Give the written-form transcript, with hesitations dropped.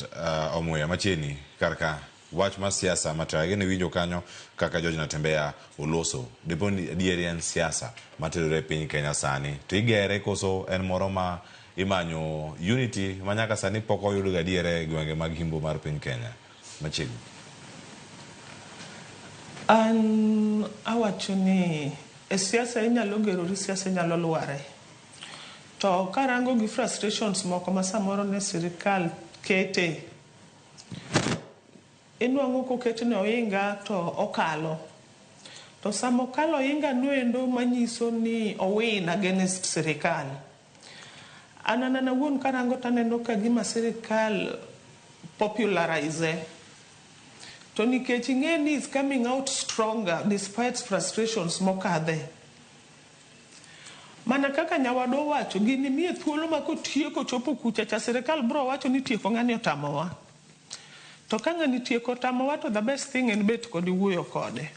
Millicent Omuya machini karka wach mar siasa matrage ne winjo kanyo kaka George Natembeya oloso deponi dierian siasa materore piny Kenya sani to igere koso en moro ma imanyo unity manyaka sani pok oyudo gadiere gwenge mag himbo mar piny Kenya machini. An awacho ni siasa inyalo gerori, siasa inyalo luare. To karango gi frustrations moko ma samoro ne sirkal kete, inuango kokete ne ohinga to okalo. To samo kalo ohinga nuendo manyiso ni owin against sirkal. Anana wuon karango taneno ka gima sirkal popularize. To nikech ing'eni is coming out stronger despite frustrations mokadhe. Mana kaka nyawadwa wacho gini miye thuolo ma kotieko chopo kucha cha sirkal bro wacho ni tieko ng'ani otamowa. To ka ng'ani tieko otamowa to the best thing en bet kod wuoyo kode.